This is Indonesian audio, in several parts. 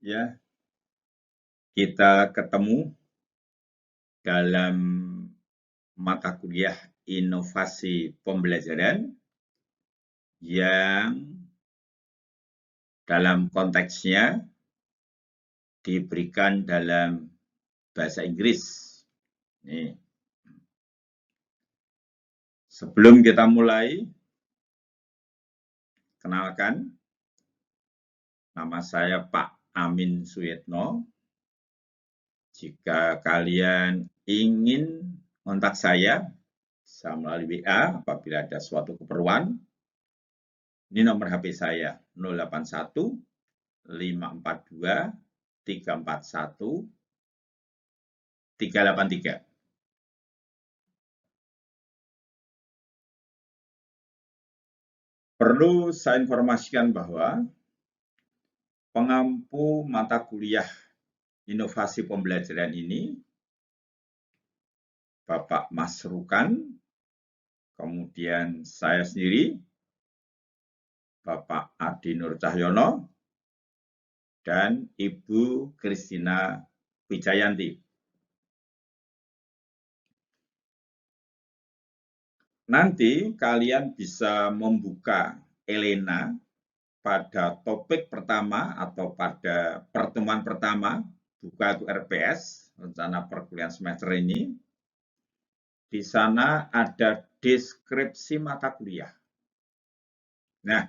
Ya, kita ketemu dalam mata kuliah inovasi pembelajaran yang dalam konteksnya diberikan dalam bahasa Inggris. Nih. Sebelum kita mulai, kenalkan, nama saya Pak Amin Suyetno. Jika kalian ingin kontak saya, bisa melalui WA apabila ada suatu keperluan. Ini nomor HP saya 081 542 341 383. Perlu saya informasikan bahwa pengampu mata kuliah inovasi pembelajaran ini Bapak Mas Rukan, kemudian saya sendiri, Bapak Adi Nur Cahyono, dan Ibu Kristina Wijayanti. Nanti kalian bisa membuka Elena pada topik pertama atau pada pertemuan pertama, buka itu RPS, rencana perkuliahan semester ini. Di sana ada deskripsi mata kuliah. Nah,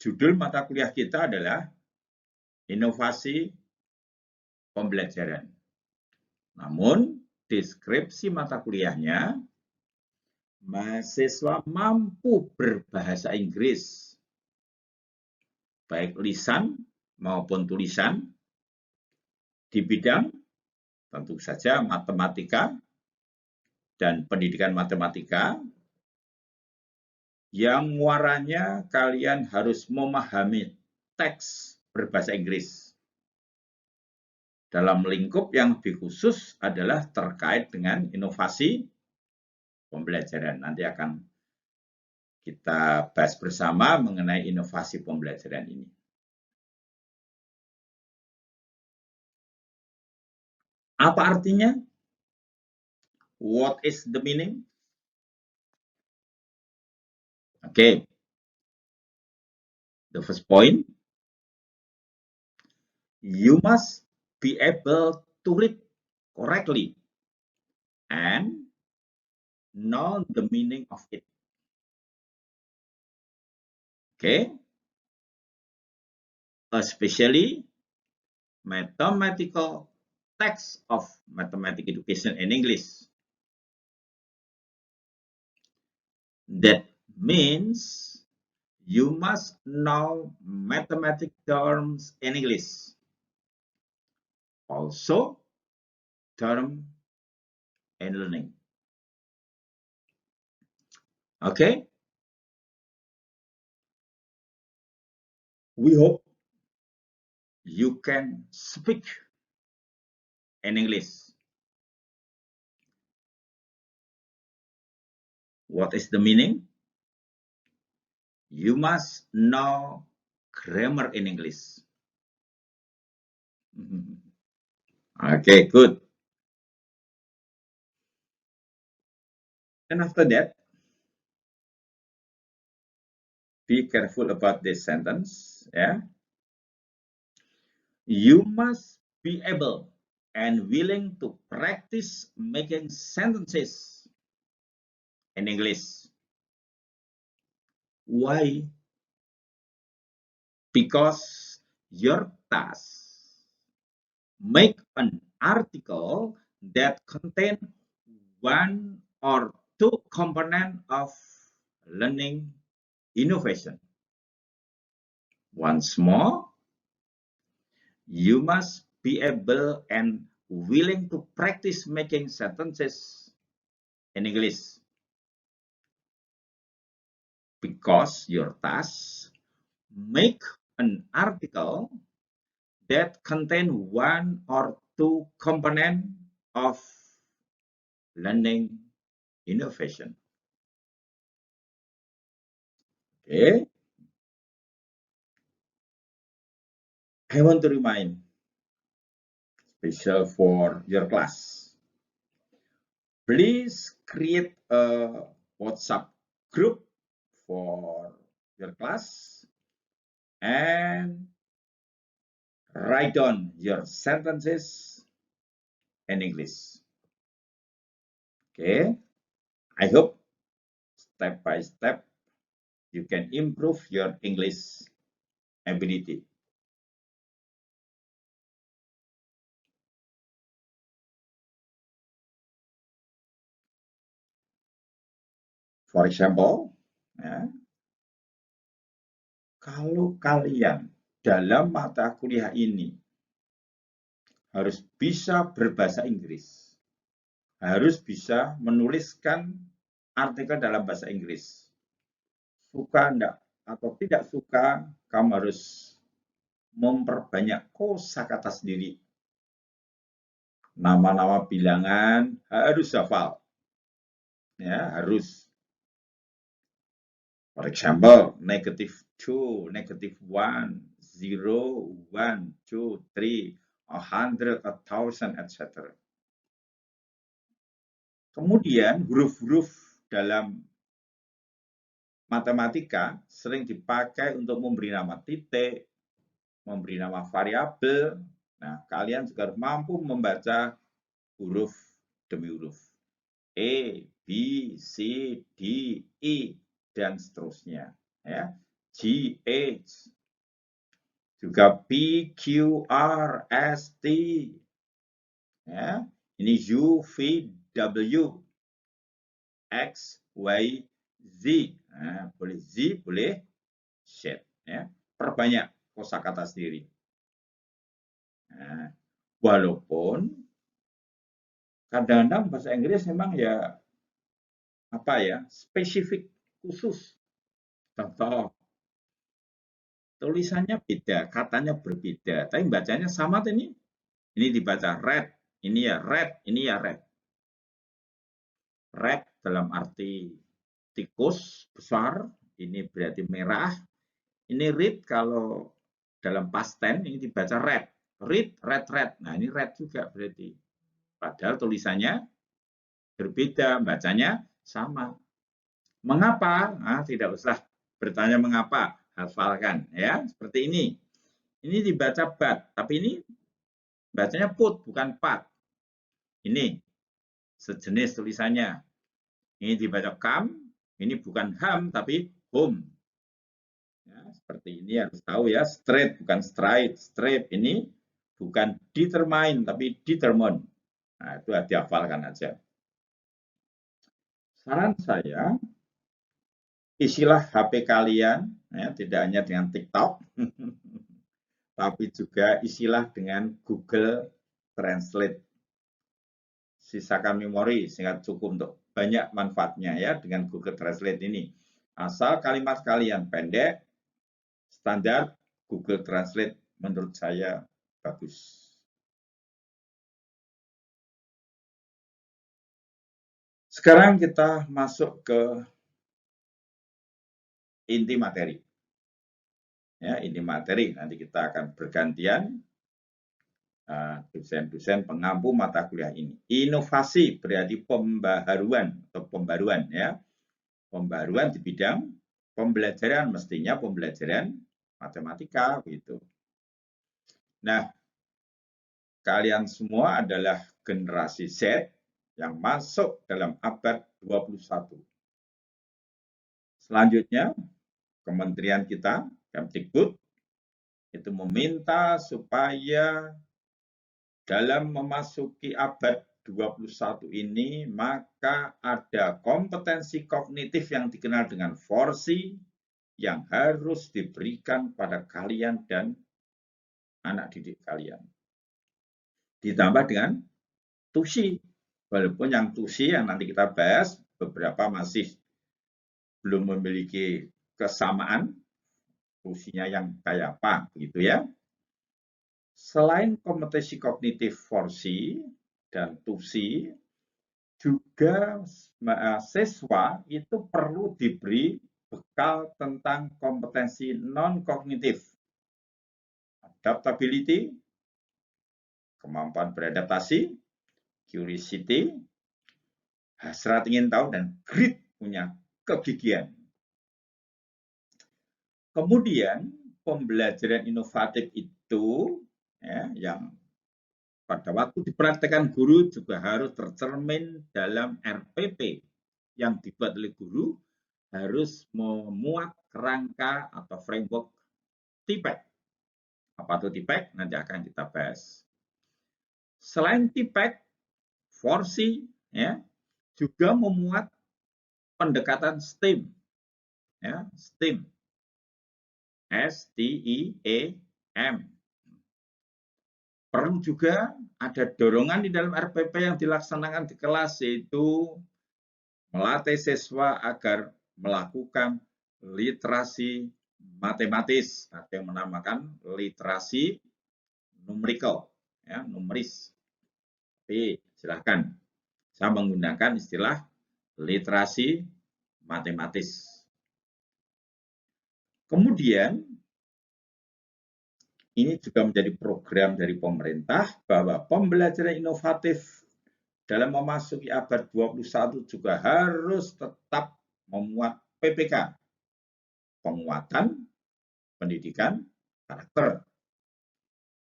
judul mata kuliah kita adalah inovasi pembelajaran. Namun, deskripsi mata kuliahnya, mahasiswa mampu berbahasa Inggris, baik lisan maupun tulisan, di bidang tentu saja matematika dan pendidikan matematika, yang muaranya kalian harus memahami teks berbahasa Inggris. Dalam lingkup yang lebih khusus adalah terkait dengan inovasi pembelajaran. Nanti akan kita bahas bersama mengenai inovasi pembelajaran ini. Apa artinya? What is the meaning? Okay. The first point, you must be able to read correctly and know the meaning of it. Okay. Especially mathematical text of mathematics education in English. That means you must know mathematics terms in English. Also, term and learning. Okay? We hope you can speak in English. What is the meaning? You must know grammar in English. Okay, good. And after that, be careful about this sentence. Yeah. You must be able and willing to practice making sentences in English. Why? Because your task make an article that contain one or two components of learning innovation. Once more, you must be able and willing to practice making sentences in English. Because your task make an article that contain one or two components of learning innovation. Okay. I want to remind, special for your class. Please create a WhatsApp group for your class and write down your sentences in English. Okay, I hope step by step you can improve your English ability. For example, ya, kalau kalian dalam mata kuliah ini harus bisa berbahasa Inggris, harus bisa menuliskan artikel dalam bahasa Inggris. Suka enggak atau tidak suka, kamu harus memperbanyak kosakata sendiri. Nama-nama bilangan harus hafal. Ya, harus. For example, -2, -1, 0, 1, 2, 3, 100, 1000, etc. Kemudian huruf-huruf dalam matematika sering dipakai untuk memberi nama titik, memberi nama variabel. Nah, kalian juga harus mampu membaca huruf demi huruf. E, B, C, D, E, dan seterusnya. Ya. G, H, juga P, Q, R, S, T. Ya. Ini U, V, W, X, Y, Z. Nah, boleh Z, boleh Z. Ya. Perbanyak kosakata sendiri. Nah, walaupun kadang-kadang bahasa Inggris memang ya spesifik khusus. Contoh, tulisannya beda, katanya berbeda, tapi bacanya sama ini. Ini dibaca red, ini ya red, ini ya red. Red dalam arti tikus besar, ini berarti merah. Ini red kalau dalam past tense ini dibaca red. Red, red, red. Nah, ini red juga berarti. Padahal tulisannya berbeda, bacanya sama. Mengapa? Nah, tidak usah bertanya mengapa, hafalkan ya. Seperti ini. Ini dibaca bat, tapi ini bacanya put, bukan pat. Ini sejenis tulisannya. Ini dibaca kam, ini bukan ham, tapi home. Ya, seperti ini harus tahu ya, straight bukan straight. Straight ini bukan determine, tapi determine. Nah, itu dihafalkan aja. Saran saya, isilah HP kalian, ya, tidak hanya dengan TikTok, tapi juga isilah dengan Google Translate. Sisakan memori sehingga cukup untuk banyak manfaatnya ya dengan Google Translate ini. Asal kalimat kalian pendek, standar Google Translate menurut saya bagus. Sekarang kita masuk ke inti materi. Ya, inti materi nanti kita akan bergantian dosen-dosen pengampu mata kuliah ini. Inovasi berarti pembaharuan atau pembaruan ya. Pembaruan di bidang pembelajaran, mestinya pembelajaran matematika begitu. Nah, kalian semua adalah generasi Z yang masuk dalam abad 21. Selanjutnya, kementerian kita, Kemdikbud, itu meminta supaya dalam memasuki abad 21 ini, maka ada kompetensi kognitif yang dikenal dengan forsi yang harus diberikan pada kalian dan anak didik kalian. Ditambah dengan tusi. Walaupun yang tusi yang nanti kita bahas, beberapa masih belum memiliki kesamaan, tusinya yang kayak apa, begitu ya. Selain kompetensi kognitif forsi dan tusi, juga siswa itu perlu diberi bekal tentang kompetensi non-kognitif. adaptability, kemampuan beradaptasi, curiosity, hasrat ingin tahu, dan grit, punya kegigihan. Kemudian pembelajaran inovatif itu ya, yang pada waktu dipraktekkan guru juga harus tercermin dalam RPP yang dibuat oleh guru, harus memuat kerangka atau framework TPEC. Apa itu TPEC? Nanti akan kita bahas. Selain TPEC, 4C ya, juga memuat pendekatan STEAM. Ya, STEAM. STEAM. Perlu juga ada dorongan di dalam RPP yang dilaksanakan di kelas, yaitu melatih siswa agar melakukan literasi matematis, ada yang menamakan literasi numerical, ya, numeris. Tapi silahkan, saya menggunakan istilah literasi matematis. Kemudian ini juga menjadi program dari pemerintah bahwa pembelajaran inovatif dalam memasuki abad 21 juga harus tetap memuat PPK, penguatan pendidikan karakter.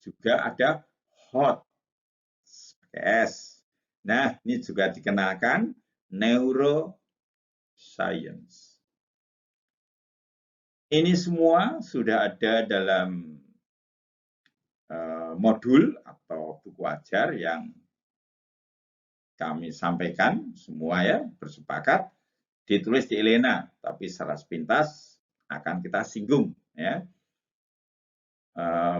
Juga ada HOT, S. Nah, ini juga dikenalkan neuroscience. Ini semua sudah ada dalam modul atau buku ajar yang kami sampaikan semua ya, bersepakat, ditulis di Elena, tapi secara sepintas akan kita singgung ya.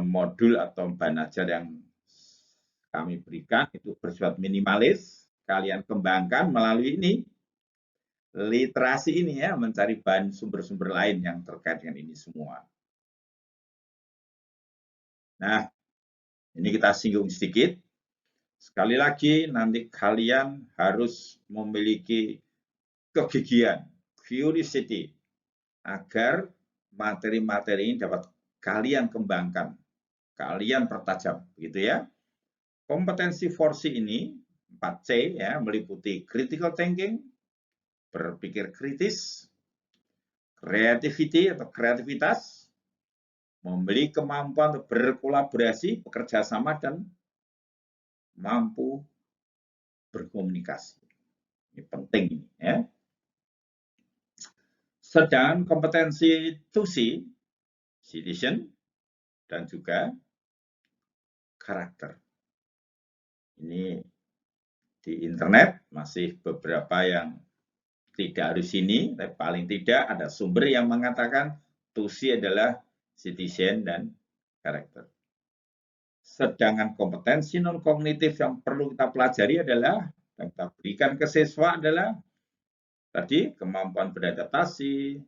Modul atau bahan ajar yang kami berikan itu bersifat minimalis, kalian kembangkan melalui ini, literasi ini ya, mencari bahan sumber-sumber lain yang terkait dengan ini semua. Nah, ini kita singgung sedikit. Sekali lagi, nanti kalian harus memiliki kegigihan, curiosity, agar materi-materi ini dapat kalian kembangkan, kalian pertajam, gitu ya. Kompetensi 4C ini, 4C ya, meliputi critical thinking, berpikir kritis, creativity atau kreativitas, memiliki kemampuan untuk berkolaborasi, bekerja sama, dan mampu berkomunikasi. Ini penting ini ya. Sedang kompetensi 2C, citizen, dan juga karakter. Ini di internet masih beberapa yang tidak harus ini, tapi paling tidak ada sumber yang mengatakan 2C adalah citizen dan karakter. Sedangkan kompetensi non-kognitif yang perlu kita pelajari adalah, yang kita berikan ke siswa adalah tadi kemampuan beradaptasi,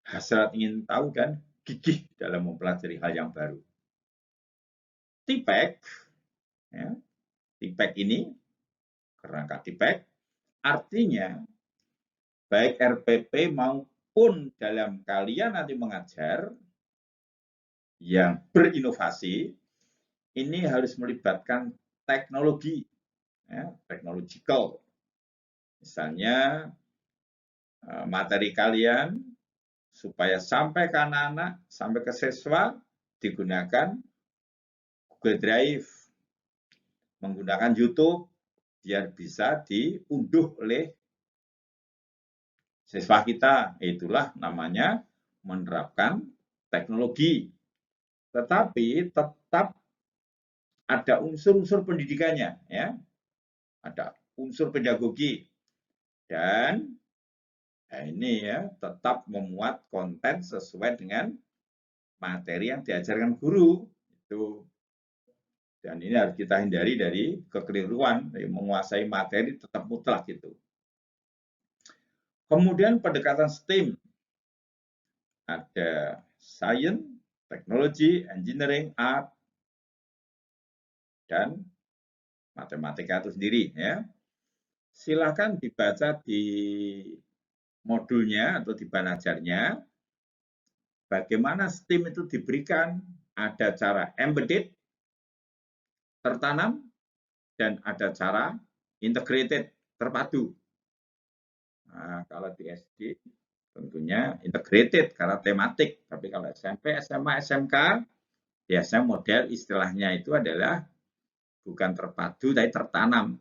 hasrat ingin tahu, dan gigih dalam mempelajari hal yang baru. TPEC, ya, TPEC ini, kerangka TPEC, artinya baik RPP maupun dalam kalian nanti mengajar yang berinovasi, ini harus melibatkan teknologi, ya, technological. Misalnya materi kalian supaya sampai ke anak-anak, sampai ke siswa, digunakan Google Drive, menggunakan YouTube, biar bisa diunduh oleh siswa kita. Itulah namanya menerapkan teknologi. Tetapi tetap ada unsur-unsur pendidikannya, ya. Ada unsur pedagogi. Dan ini ya, tetap memuat konten sesuai dengan materi yang diajarkan guru. Itu. Dan ini harus kita hindari dari kekeliruan, dari menguasai materi tetap mutlak gitu. Kemudian pendekatan STEAM. Ada science, technology, engineering, art, dan matematika itu sendiri ya. Silakan dibaca di modulnya atau di bahan ajarnya bagaimana STEAM itu diberikan ada cara embedded, tertanam, dan ada cara integrated, terpadu. Nah, kalau di SD tentunya integrated karena tematik, tapi kalau SMP, SMA, SMK biasanya model istilahnya itu adalah bukan terpadu tapi tertanam.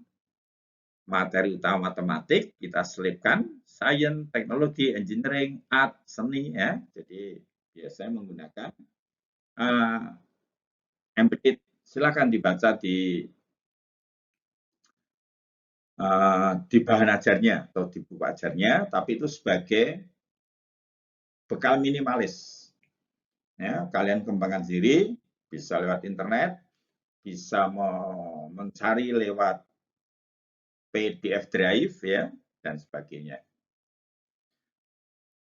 Materi utama matematik kita selipkan science, teknologi, engineering, art, seni ya. Jadi biasanya menggunakan embedded. Silakan dibaca di bahan ajarnya atau di buku ajarnya, tapi itu sebagai bekal minimalis. Ya, kalian kembangkan sendiri, bisa lewat internet, bisa mencari lewat PDF drive ya dan sebagainya.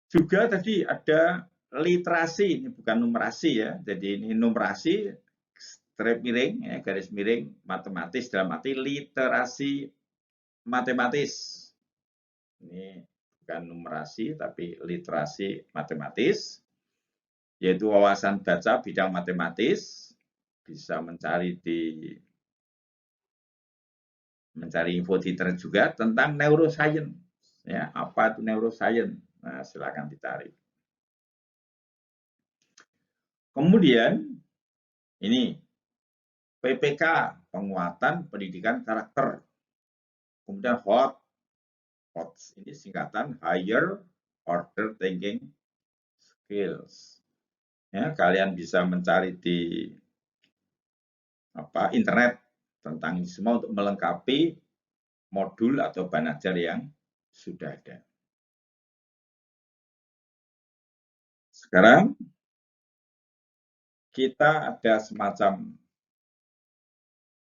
Juga tadi ada literasi, ini bukan numerasi ya. Jadi ini numerasi strip miring ya, garis miring matematis dalam arti literasi matematis. Ini bukan numerasi tapi literasi matematis, yaitu wawasan baca bidang matematis, bisa mencari info di internet juga tentang neuroscience. Ya, apa itu neuroscience? Nah, silakan dicari. Kemudian ini PPK, penguatan pendidikan karakter. Kemudian HOT ini singkatan Higher Order Thinking Skills. Ya, kalian bisa mencari di internet tentang ini semua untuk melengkapi modul atau bahan ajar yang sudah ada. Sekarang kita ada semacam,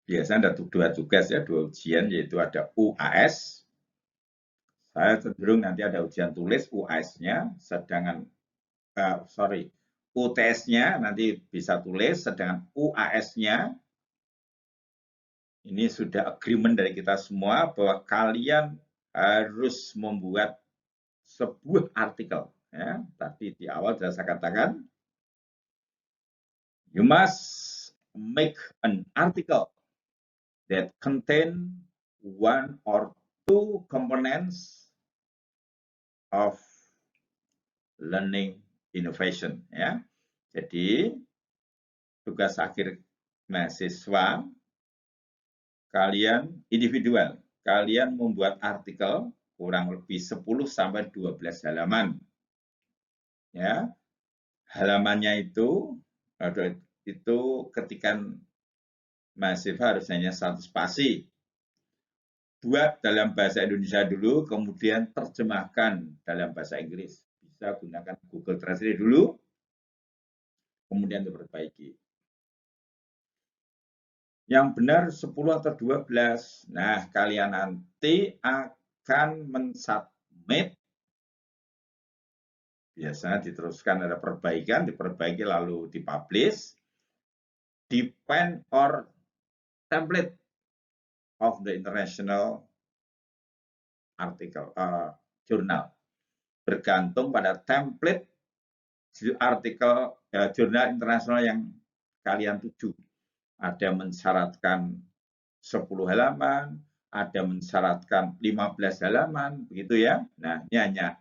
biasanya ada dua tugas ya, dua ujian, yaitu ada UAS. Saya cenderung nanti ada ujian tulis UAS-nya, sedangkan UTS-nya nanti bisa tulis, sedangkan UAS-nya ini sudah agreement dari kita semua bahwa kalian harus membuat sebuah artikel. Ya, tadi di awal sudah saya katakan, you must make an article that contain one or two components of learning innovation. Ya, jadi tugas akhir mahasiswa kalian individual, kalian membuat artikel kurang lebih 10 sampai 12 halaman. Ya. Halamannya itu ketikan mahasiswa harus hanya 1 spasi. Buat dalam bahasa Indonesia dulu, kemudian terjemahkan dalam bahasa Inggris. Bisa gunakan Google Translate dulu, kemudian diperbaiki. Yang benar 10 atau 12. Nah, kalian nanti akan mensubmit. Biasanya diteruskan ada perbaikan, diperbaiki lalu dipublish. Depend or template of the international article journal. Bergantung pada template artikel jurnal internasional yang kalian tuju. Ada mensyaratkan 10 halaman, ada mensyaratkan 15 halaman, begitu ya. Nah, ini hanya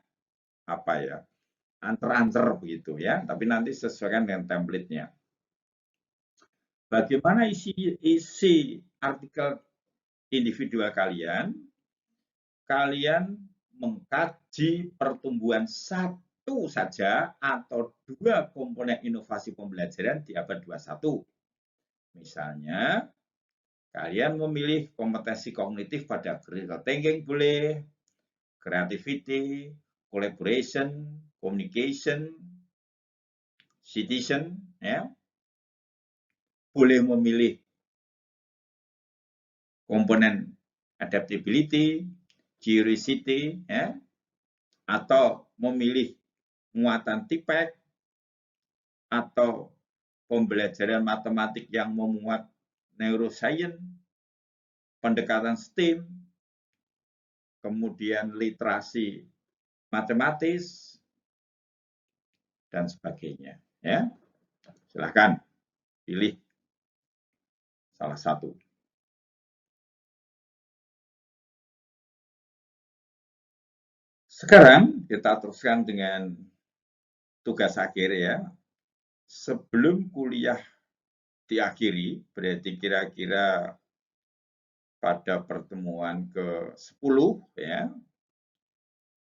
antar-antar begitu ya, tapi nanti sesuaikan dengan template-nya. Bagaimana isi artikel individual kalian? Kalian mengkaji pertumbuhan satu saja atau dua komponen inovasi pembelajaran di abad 21. Misalnya, kalian memilih kompetensi kognitif pada critical thinking boleh, creativity, collaboration, communication, citizen, ya. Boleh memilih komponen adaptability, curiosity, ya, atau memilih muatan TIPEC, atau pembelajaran matematik yang memuat neuroscience, pendekatan STEAM, kemudian literasi matematis, dan sebagainya. Ya, silakan. Pilih salah satu. Sekarang kita teruskan dengan tugas akhir ya. Sebelum kuliah diakhiri, berarti kira-kira pada pertemuan ke-10 ya,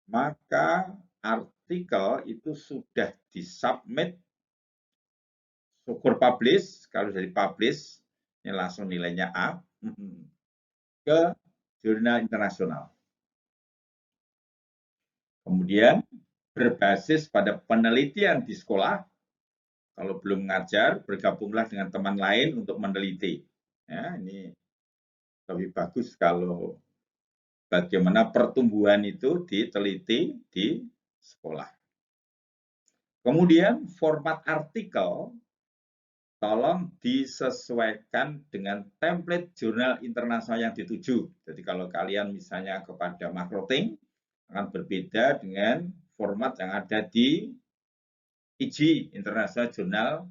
maka artikel itu sudah disubmit, syukur publish, kalau dari publish ini langsung nilainya A, ke jurnal internasional. Kemudian berbasis pada penelitian di sekolah, kalau belum mengajar, bergabunglah dengan teman lain untuk meneliti. Ya, ini lebih bagus kalau bagaimana pertumbuhan itu diteliti di sekolah. Kemudian format artikel tolong disesuaikan dengan template jurnal internasional yang dituju. Jadi kalau kalian misalnya kepada marketing, akan berbeda dengan format yang ada di IG, International Journal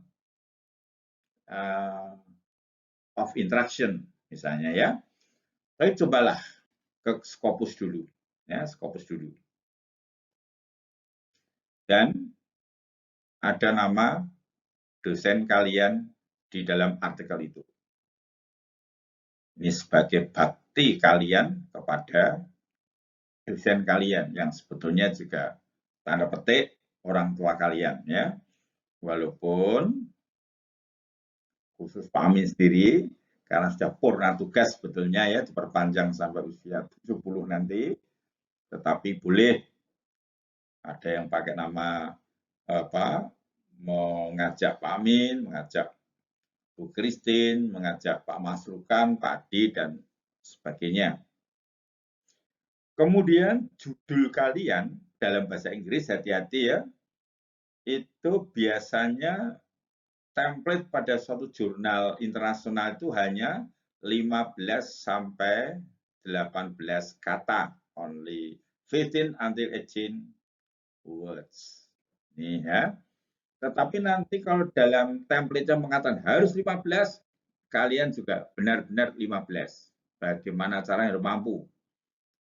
of Interaction, misalnya ya. Tapi cobalah ke Scopus dulu, ya Scopus dulu. Dan ada nama dosen kalian di dalam artikel itu. Ini sebagai bakti kalian kepada dosen kalian yang sebetulnya juga tanda petik orang tua kalian ya. Walaupun khusus Pak Amin sendiri karena sudah purna tugas sebetulnya ya diperpanjang sampai usia 70 nanti, tetapi boleh ada yang pakai nama mengajak Pak Amin, mengajak Bu Christine, mengajak Pak Masrukan, Pak Adi, dan sebagainya. Kemudian judul kalian dalam bahasa Inggris, hati-hati ya, itu biasanya template pada suatu jurnal internasional itu hanya 15 sampai 18 kata, only 15 until 18 words. Ini ya. Tetapi nanti kalau dalam template yang mengatakan harus 15, kalian juga benar-benar 15. Bagaimana caranya harus mampu.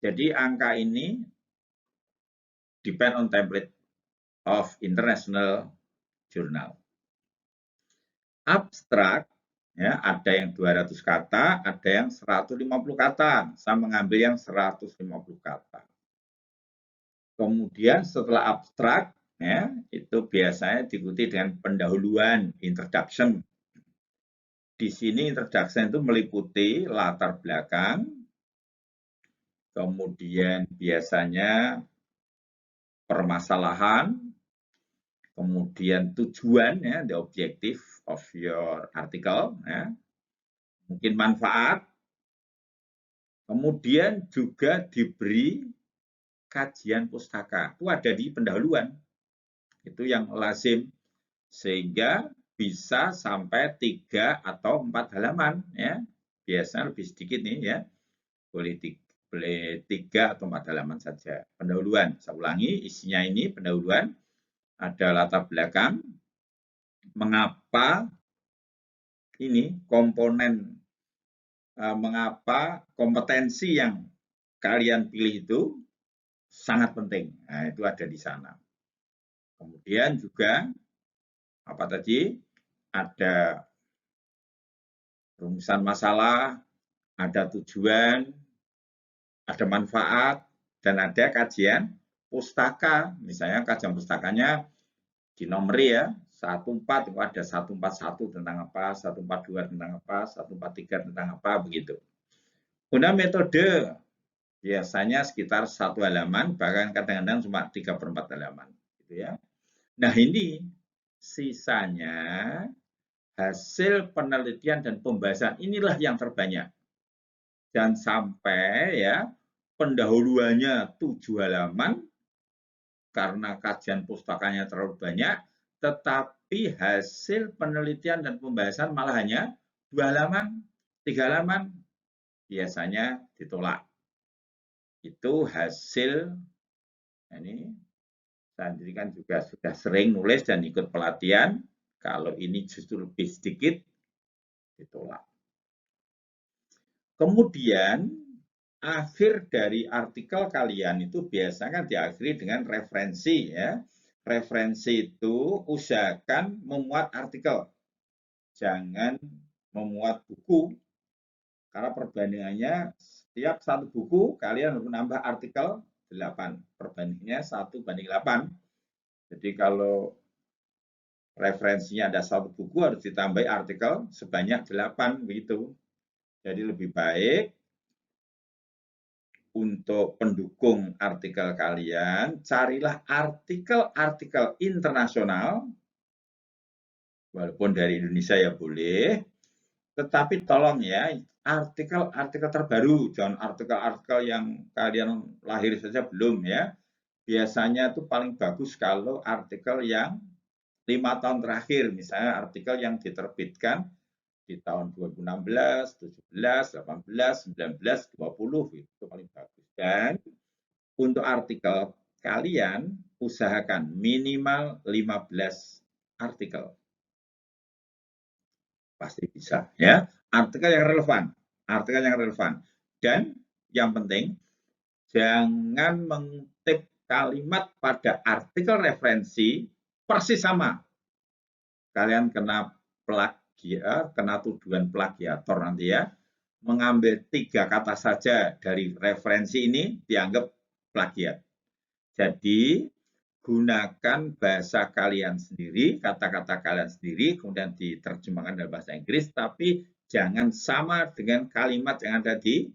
Jadi angka ini depend on template of international journal. Abstrak, ya, ada yang 200 kata, ada yang 150 kata. Saya mengambil yang 150 kata. Kemudian setelah abstrak, ya, itu biasanya diikuti dengan pendahuluan, introduction. Di sini introduction itu meliputi latar belakang, kemudian biasanya permasalahan, kemudian tujuan, ya, the objective of your article, ya, mungkin manfaat, kemudian juga diberi kajian pustaka. Itu ada di pendahuluan. Itu yang lazim. Sehingga bisa sampai 3 atau 4 halaman. Ya. Biasanya lebih sedikit nih ya. Boleh 3 atau 4 halaman saja. Pendahuluan. Saya ulangi, isinya ini pendahuluan. Ada latar belakang. Mengapa ini komponen, mengapa kompetensi yang kalian pilih itu sangat penting. Nah, itu ada di sana. Kemudian juga apa tadi? Ada rumusan masalah, ada tujuan, ada manfaat, dan ada kajian pustaka. Misalnya kajian pustakanya dinomori ya, 14 itu ada 141 tentang apa, 142 tentang apa, 143 tentang apa, begitu. Guna metode biasanya sekitar 1 halaman, bahkan kadang-kadang cuma 3/4 halaman. Gitu ya. Nah ini sisanya hasil penelitian dan pembahasan inilah yang terbanyak. Dan sampai ya pendahuluannya 7 halaman karena kajian pustakanya terlalu banyak, tetapi hasil penelitian dan pembahasan malah hanya 2 halaman, 3 halaman, biasanya ditolak. Itu hasil, ini saya sendiri kan juga sudah sering nulis dan ikut pelatihan. Kalau ini justru lebih sedikit, ditolak. Kemudian akhir dari artikel kalian itu biasanya diakhiri dengan referensi ya. Referensi itu usahakan memuat artikel. Jangan memuat buku. Karena perbandingannya setiap satu buku kalian harus menambah artikel 8. Perbandingannya 1:8. Jadi kalau referensinya ada satu buku harus ditambah artikel sebanyak 8 begitu. Jadi lebih baik untuk pendukung artikel kalian, carilah artikel-artikel internasional, walaupun dari Indonesia ya boleh, tetapi tolong ya, artikel-artikel terbaru, jangan artikel-artikel yang kalian lahir saja belum ya. Biasanya itu paling bagus kalau artikel yang 5 tahun terakhir, misalnya artikel yang diterbitkan di tahun 2016, 17, 18, 19, 20 itu paling bagus. Dan untuk artikel kalian usahakan minimal 15 artikel. Pasti bisa ya. Artikel yang relevan, artikel yang relevan. Dan yang penting jangan mengutip kalimat pada artikel referensi persis sama. Kalian kena kena tuduhan plagiator nanti ya. Mengambil 3 kata saja dari referensi ini dianggap plagiat. Jadi gunakan bahasa kalian sendiri, kata-kata kalian sendiri, kemudian diterjemahkan dalam bahasa Inggris, tapi jangan sama dengan kalimat yang ada di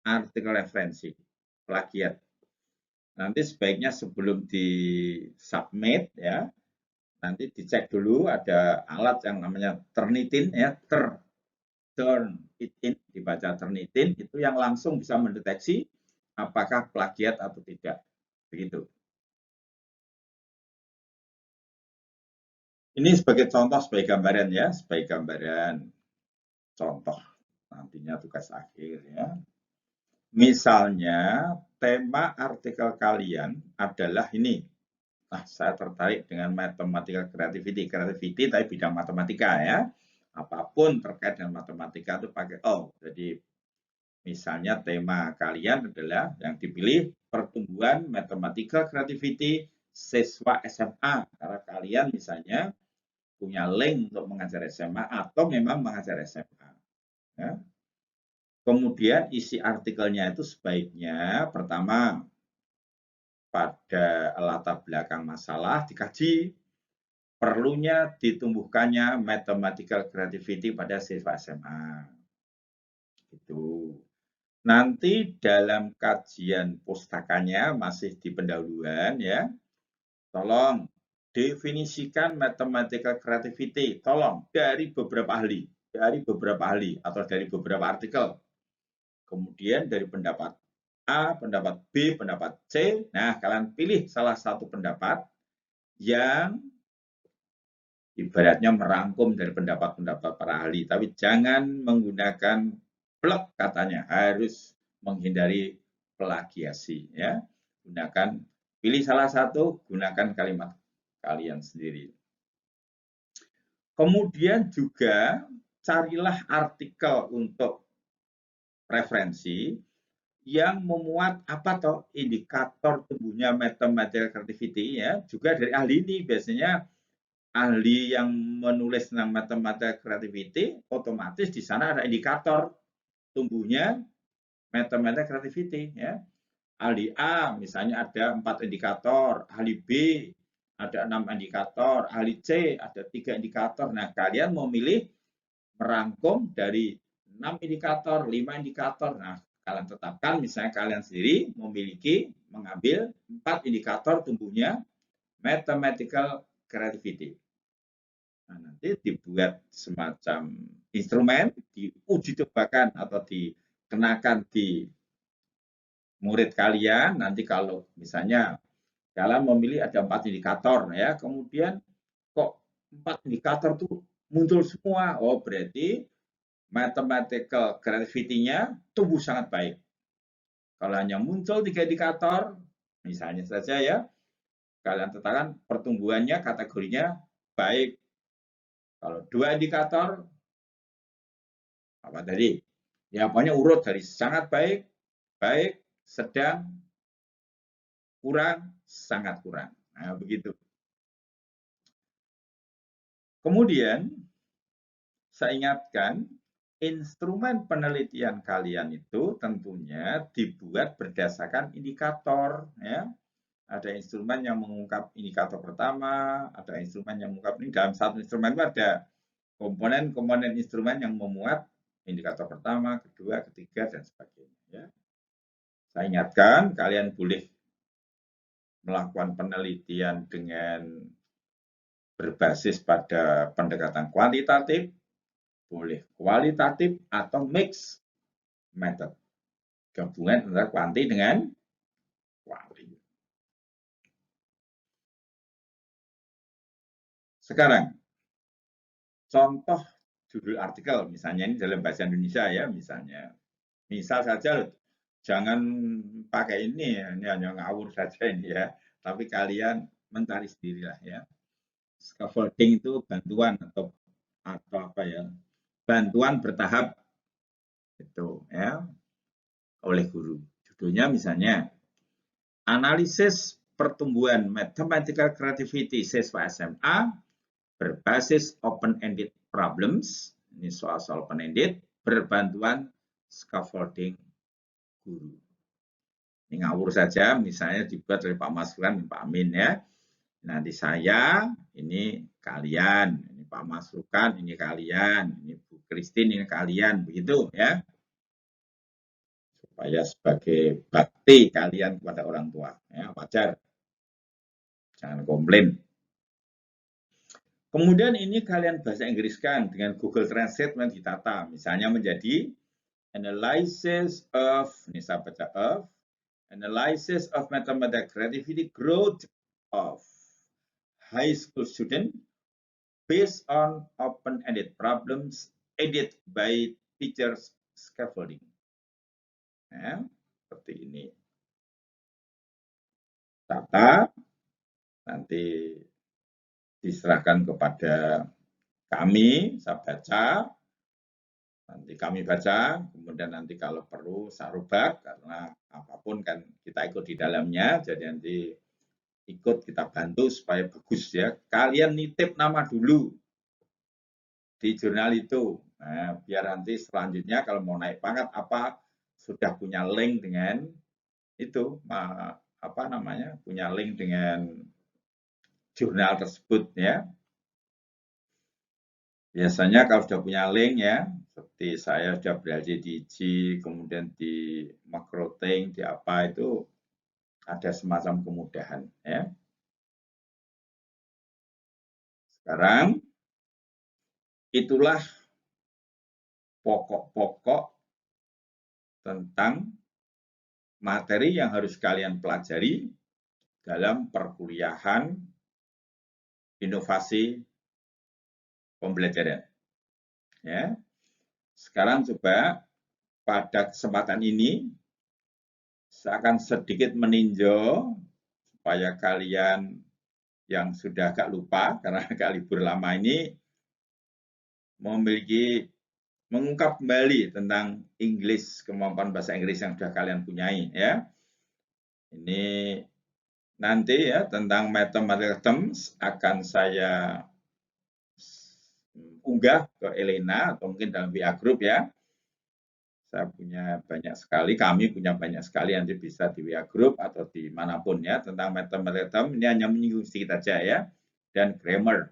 artikel referensi, plagiat. Nanti sebaiknya sebelum di-submit ya, nanti dicek dulu ada alat yang namanya Turnitin ya, Turnitin, dibaca Turnitin, itu yang langsung bisa mendeteksi apakah plagiat atau tidak. Begitu. Ini sebagai contoh, sebagai gambaran ya, sebagai gambaran contoh nantinya tugas akhir ya. Misalnya tema artikel kalian adalah ini. Nah, saya tertarik dengan mathematical creativity tapi bidang matematika ya. Apapun terkait dengan matematika itu pakai O. Jadi misalnya tema kalian adalah yang dipilih pertumbuhan mathematical creativity siswa SMA. Karena kalian misalnya punya link untuk mengajar SMA atau memang mengajar SMA. Ya. Kemudian isi artikelnya itu sebaiknya pertama pada latar belakang masalah dikaji perlunya ditumbuhkannya mathematical creativity pada siswa SMA. Itu. Nanti dalam kajian pustakanya masih di pendahuluan ya. Tolong definisikan mathematical creativity. Tolong dari beberapa ahli atau dari beberapa artikel. Kemudian dari pendapat A, pendapat B, pendapat C. Nah, kalian pilih salah satu pendapat yang ibaratnya merangkum dari pendapat-pendapat para ahli. Tapi jangan menggunakan plek katanya. Harus menghindari plagiasi. Ya. Pilih salah satu, gunakan kalimat kalian sendiri. Kemudian juga carilah artikel untuk referensi yang memuat apa toh indikator tumbuhnya mathematical creativity ya, juga dari ahli ini. Biasanya ahli yang menulis tentang mathematical creativity otomatis di sana ada indikator tumbuhnya mathematical creativity ya. Ahli A misalnya ada 4 indikator, ahli B ada 6 indikator, ahli C ada 3 indikator. Nah, kalian memilih merangkum dari 6 indikator, 5 indikator. Nah, kalian tetapkan misalnya kalian sendiri mengambil 4 indikator tumbuhnya mathematical creativity. Nah, nanti dibuat semacam instrumen, diuji cobakan atau dikenakan di murid kalian. Nanti kalau misalnya kalian memilih ada 4 indikator ya, kemudian kok 4 indikator itu muncul semua. Oh, berarti mathematical creativity-nya tumbuh sangat baik. Kalau hanya muncul 3 indikator, misalnya saja ya, kalian tetapkan pertumbuhannya kategorinya baik. Kalau 2 indikator Apa tadi? Ya, pokoknya urut dari sangat baik, baik, sedang, kurang, sangat kurang. Nah, begitu. Kemudian, saya ingatkan, instrumen penelitian kalian itu tentunya dibuat berdasarkan indikator. Ya. Ada instrumen yang mengungkap indikator pertama, ada instrumen yang mengungkap ini. Dalam satu instrumen itu ada komponen-komponen instrumen yang memuat indikator pertama, kedua, ketiga, dan sebagainya. Ya. Saya ingatkan, kalian boleh melakukan penelitian dengan berbasis pada pendekatan kuantitatif, boleh kualitatif, atau mix method. Gabungan antara kuanti dengan kuali. Sekarang, contoh judul artikel, misalnya ini dalam bahasa Indonesia ya, misalnya. Misal saja, jangan pakai ini hanya ngawur saja ini ya, tapi kalian mencari sendirilah ya. Scaffolding itu bantuan atau apa ya, bantuan bertahap itu ya oleh guru. Judulnya misalnya analisis pertumbuhan mathematical creativity siswa SMA berbasis open-ended problems. Ini soal-soal open-ended berbantuan scaffolding guru. Ini ngawur saja, misalnya dibuat oleh Pak Masrukan dan Pak Amin ya. Nanti saya, ini kalian, ini Pak Masrukan, ini kalian, ini Bu Christine, ini kalian, begitu ya. Supaya sebagai bakti kalian kepada orang tua, ya wajar. Jangan komplain. Kemudian ini kalian bahasa Inggriskan dengan Google Translate yang ditata, misalnya menjadi analysis of, ini saya baca of, analysis of mathematical creativity growth of high school student based on open-ended problems aided by teachers scaffolding. Ya, seperti ini. Tata nanti diserahkan kepada kami, saya baca, nanti kami baca, kemudian nanti kalau perlu saya rubah, karena apapun kan kita ikut di dalamnya, jadi nanti ikut kita bantu supaya bagus ya. Kalian nitip nama dulu di jurnal itu, nah, biar nanti selanjutnya kalau mau naik pangkat apa sudah punya link dengan itu, apa namanya, punya link dengan jurnal tersebut ya. Biasanya kalau sudah punya link ya, seperti saya sudah belajar di IG, kemudian di Makroting, di apa itu ada semacam kemudahan ya. Sekarang itulah pokok-pokok tentang materi yang harus kalian pelajari dalam perkuliahan inovasi pembelajaran. Ya. Sekarang coba pada kesempatan ini saya akan sedikit meninjau supaya kalian yang sudah agak lupa karena agak libur lama ini memiliki mengungkap kembali tentang English, kemampuan bahasa Inggris yang sudah kalian punyai ya. Ini nanti ya tentang mathematical terms akan saya unggah ke Elena atau mungkin dalam WA group ya. Saya punya banyak sekali, kami punya banyak sekali, nanti bisa di WA group atau di manapun ya tentang mathematical term. Ini hanya menyinggung sedikit saja ya. Dan grammar.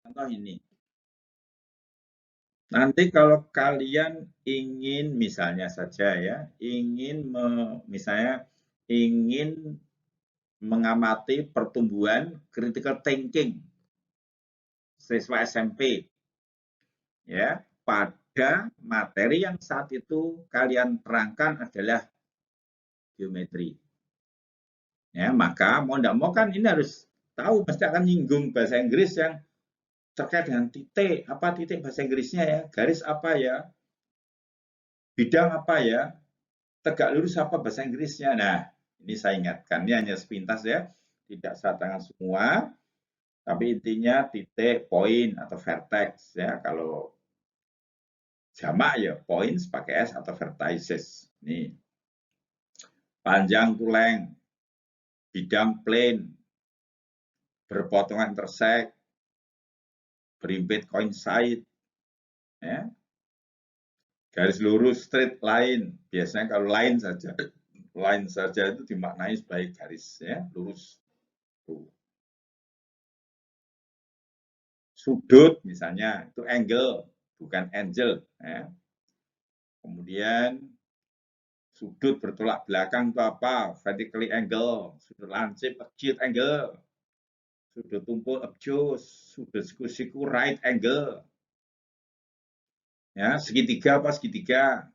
Contoh ini. Nanti kalau kalian ingin misalnya saja ya, misalnya ingin mengamati pertumbuhan critical thinking siswa SMP ya pada materi yang saat itu kalian terangkan adalah geometri. Ya, maka mau tidak mau kan ini harus tahu pasti akan nyinggung bahasa Inggris yang terkait dengan titik, apa titik bahasa Inggrisnya ya, garis apa ya, bidang apa ya, tegak lurus apa bahasa Inggrisnya. Nah, ini saya ingatkan, ini hanya sepintas ya, tidak saya tangan semua, tapi intinya titik, poin, atau vertex ya, kalau Jamak ya points pakai S atau vertices. Nih. Panjang tulang, bidang plane, berpotongan intersect, berimpit coincide, ya. Garis lurus straight line. Biasanya kalau line saja itu dimaknai sebagai garis ya, lurus. Sudut misalnya itu angle, bukan angel. Ya. Kemudian sudut bertolak belakang itu apa? Vertically angle, sudut lancip acute angle, sudut tumpul obtuse, sudut siku-siku right angle. Ya, segitiga apa segitiga?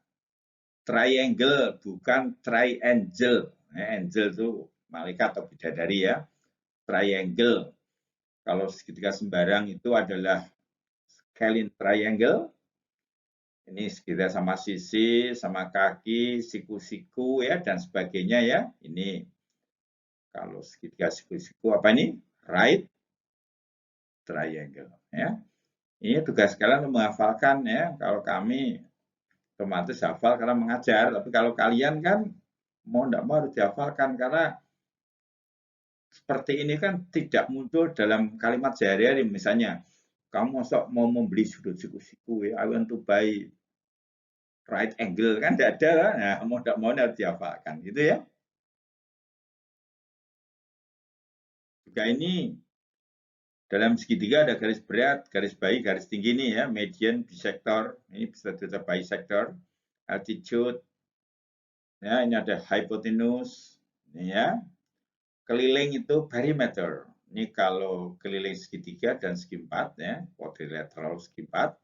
Triangle, bukan triangle. Angel itu malaikat atau bidadari ya. Triangle. Kalau segitiga sembarang itu adalah scalene triangle. Ini segitiga sama sisi, sama kaki, siku-siku ya dan sebagainya ya. Ini kalau segitiga siku-siku apa ini? Right triangle ya. Ini tugas kalian menghafalkan ya. Kalau kami otomatis hafal karena mengajar, tapi kalau kalian kan mau tidak mau harus dihafalkan karena seperti ini kan tidak muncul dalam kalimat sehari-hari. Misalnya, kamu mau membeli sudut siku-siku ya, I want to buy right angle kan tidak ada, nah mau tidak mau harus dihafalkan gitu ya. Juga ini dalam segitiga ada garis berat, garis baik, garis tinggi ini ya, median, bisector, ini bisa kita bisector, altitude, ya ini ada hypotenuse, ini ya, keliling itu perimeter. Ini kalau keliling segitiga dan segi empat ya, quadrilateral segi empat.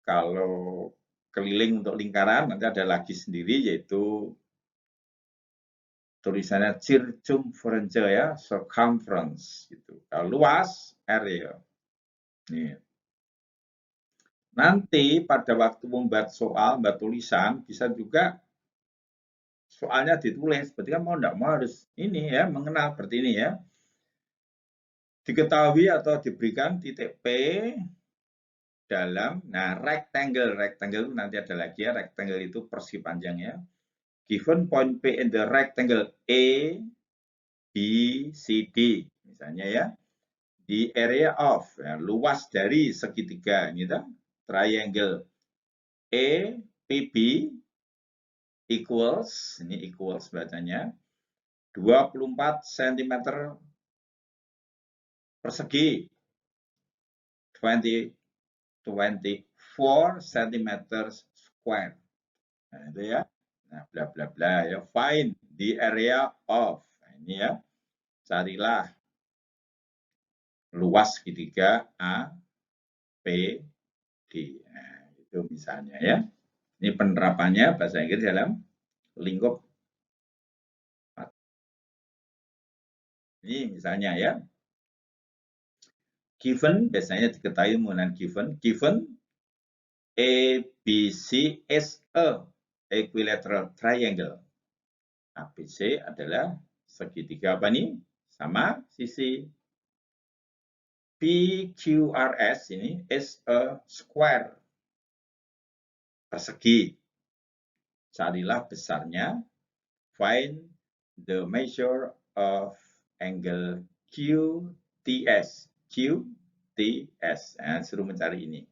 Kalau keliling untuk lingkaran nanti ada lagi sendiri yaitu tulisannya circumference ya, circumference gitu. Kalau luas area. Nih. Nanti pada waktu membuat soal, membuat tulisan bisa juga soalnya ditulis. Berarti kan mau tidak mau harus ini ya, mengenal seperti ini ya. Diketahui atau diberikan titik P dalam, nah rectangle itu nanti ada lagi ya, rectangle itu persegi panjangnya. Given point P in the rectangle A, B, C, D, misalnya ya, the area of, ya, luas dari segitiga, gitu, triangle A, PB equals, ini equals bacanya, 24 cm persegi, 24 cm square. Nah, itu ya. Nah, bla bla bla ya. Find the area of. Nah, ini ya. Carilah luas segitiga A, P, D. Nah, itu misalnya ya. Ini penerapannya bahasa Inggris dalam lingkup. Ini misalnya ya. Given, biasanya diketahui menggunakan given. Given ABC is a equilateral triangle. ABC adalah segitiga apa nih? Sama sisi. PQRS ini is a square. Persegi. Carilah besarnya. Find the measure of angle QTS. QTS. Nah, suruh mencari ini.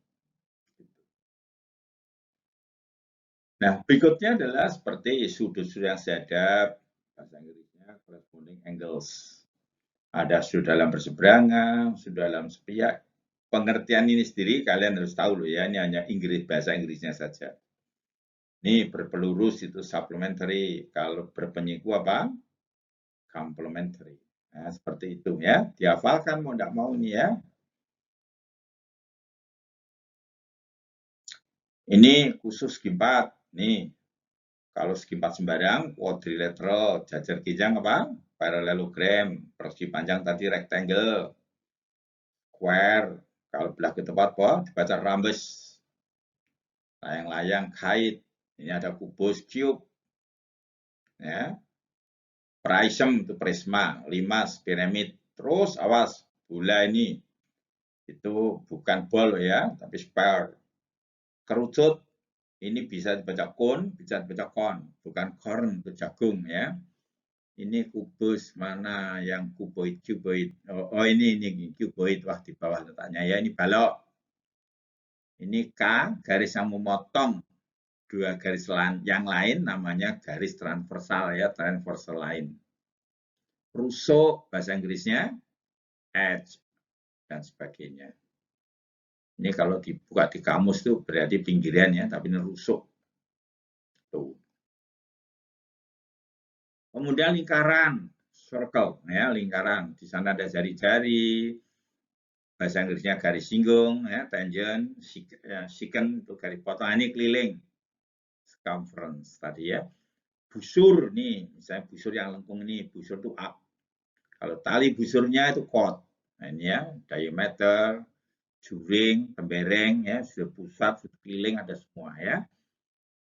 Nah, berikutnya adalah seperti sudut-sudut yang sehadap, bahasa Inggrisnya corresponding angles. Ada sudut dalam berseberangan, sudut dalam sepihak. Pengertian ini sendiri kalian harus tahu loh ya, ini hanya Inggris, bahasa Inggrisnya saja. Ini berpelurus itu supplementary, kalau berpenyiku apa? Complementary. Nah, seperti itu ya, dihafalkan mau tidak mau ini ya. Ini khusus segi 4, nih. Kalau segi 4 sembarang, quadrilateral, jajar kijang apa? Parallelogram, persegi panjang tadi rectangle, square, kalau belah ke tempat apa? Dibaca rhombus, layang-layang, kite, ini ada kubus, cube, ya. Prism itu prisma, limas, piramid, terus awas, bola ini, itu bukan ball ya, tapi sphere. Kerucut, Ini bisa dibaca kon, bisa dibaca kon, bukan corn itu jagung ya. Ini kubus mana yang kuboid, cuboid. Oh ini cuboid. Wah di bawah letaknya ya. Ini balok. Ini K, garis yang memotong dua garis yang lain namanya garis transversal ya, transversal line. Rusuk bahasa Inggrisnya edge dan sebagainya. Ini kalau dibuka di kamus tuh berarti pinggiran ya, tapi ini rusuk. Tuh. Kemudian lingkaran, circle ya, lingkaran. Di sana ada jari-jari, bahasa Inggrisnya garis singgung ya, tangent, secant itu garis potong. Ini keliling, circumference tadi ya. Busur nih, misalnya busur yang lengkung ini, busur itu up. Kalau tali busurnya itu chord. Nah ini ya, diameter, juring, tembereng ya, sudah pusat, sudah keliling ada semua ya.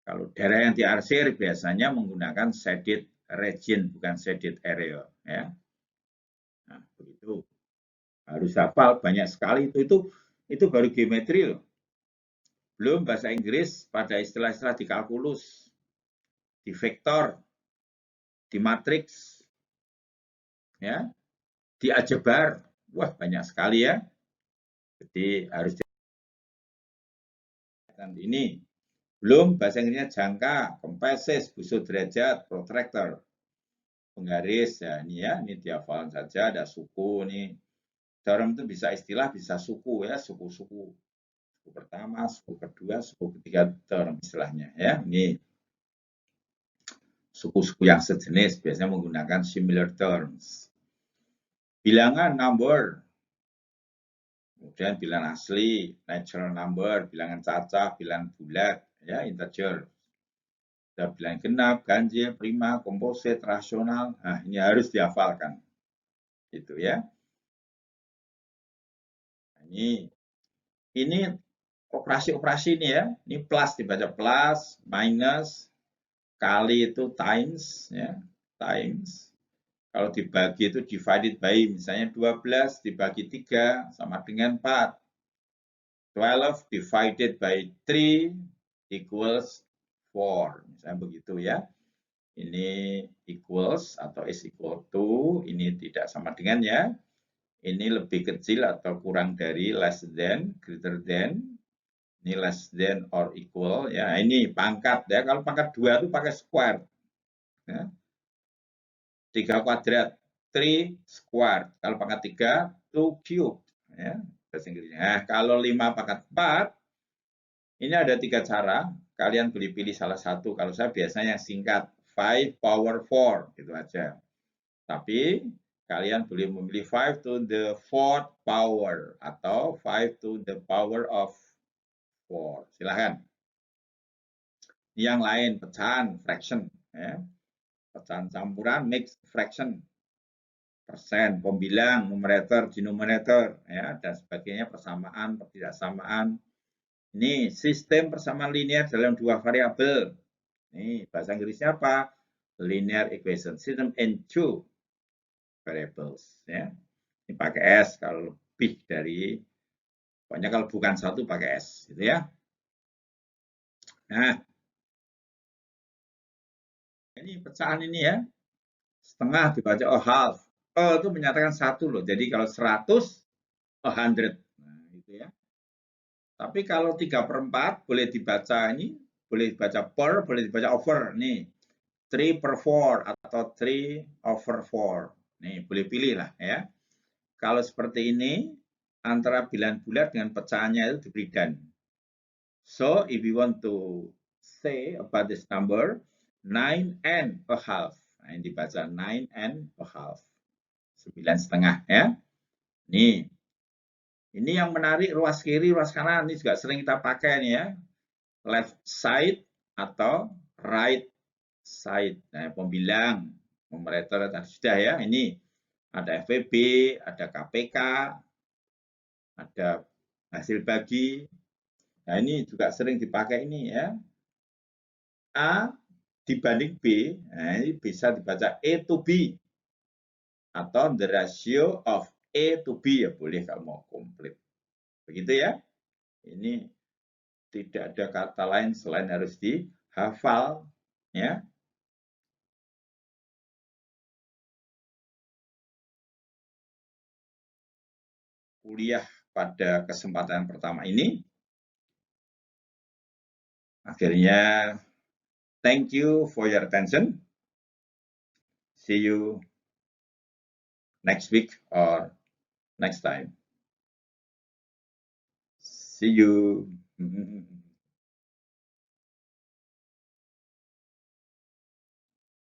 Kalau daerah yang diarsir biasanya menggunakan shaded region, bukan shaded area ya. Nah, begitu. Harus hafal banyak sekali itu baru geometri loh. Belum bahasa Inggris pada istilah-istilah di kalkulus, di vektor, di matriks, ya, di aljabar. Wah, banyak sekali ya. Jadi harus ini. Belum bahasa Inggrisnya jangka, compass, busur derajat, protractor, penggaris. Ya, ini dihafalkan saja. Ada suku nih. Dalam itu bisa istilah, bisa suku ya, suku-suku. Suku pertama, suku kedua, suku ketiga term istilahnya ya. Ini suku-suku yang sejenis biasanya menggunakan similar terms. Bilangan number, kemudian bilangan asli, natural number, bilangan cacah, bilangan bulat, ya integer. Ada bilangan genap, ganjil, prima, komposit, rasional. Nah, ini harus dihafalkan. Gitu ya. Nah, ini operasi-operasi ini ya. Ini plus dibaca plus, minus, kali itu times ya, times. Kalau dibagi itu divided by misalnya 12 dibagi 3 sama dengan 4. 12 divided by 3 equals 4. Misalnya begitu ya. Ini equals atau is equal to, ini tidak sama dengan ya. Ini lebih kecil atau kurang dari, less than, greater than. Ini less than or equal ya. Ini pangkat ya. Kalau pangkat 2 itu pakai square. Ya. 3 kuadrat, 3 square. Kalau pangkat 3, 2 cube. Ya, bahasa Inggrisnya. Nah, kalau 5 pangkat 4, ini ada 3 cara. Kalian boleh pilih salah satu. Kalau saya biasanya yang singkat, 5 power 4, gitu aja. Tapi kalian boleh memilih 5 to the 4th power atau 5 to the power of 4. Silahkan. Yang lain pecahan, fraction. Ya. Pecahan campuran, mixed fraction. Persen, pembilang, numerator, denominator, ya, dan sebagainya, persamaan, ketidaksamaan. Ini sistem persamaan linear dalam dua variabel. Ini bahasa Inggrisnya apa? Linear equation system in two variables. Ya. Ini pakai S kalau lebih dari, pokoknya kalau bukan satu pakai S, gitu ya. Nah, ini pecahan ini ya, setengah dibaca a half. Itu menyatakan satu loh. Jadi kalau 100, 100. Nah, gitu ya. Tapi kalau 3/4 boleh dibaca ini, boleh dibaca per, boleh dibaca over. Nih, 3 per 4 atau 3 over 4. Nih, boleh pilih lah ya. Kalau seperti ini, antara bilangan bulat dengan pecahannya itu diberi dan. So, if you want to say about this number, 9 and a half. Nah, ini dibaca 9 and a half. 9,5 ya. Nih, ini yang menarik ruas kiri, ruas kanan. Ini juga sering kita pakai nih ya. Left side atau right side. Nah, pembilang, numerator tadi sudah ya. Ini ada FEB, ada KPK, ada hasil bagi. Nah, ini juga sering dipakai ini ya. A dibanding B, nah ini bisa dibaca A to B. Atau the ratio of A to B ya boleh kalau mau komplit. Begitu ya. Ini Tidak ada kata lain selain harus dihafal, ya. Kuliah pada kesempatan pertama ini. Akhirnya, thank you for your attention. See you next week or next time. See you.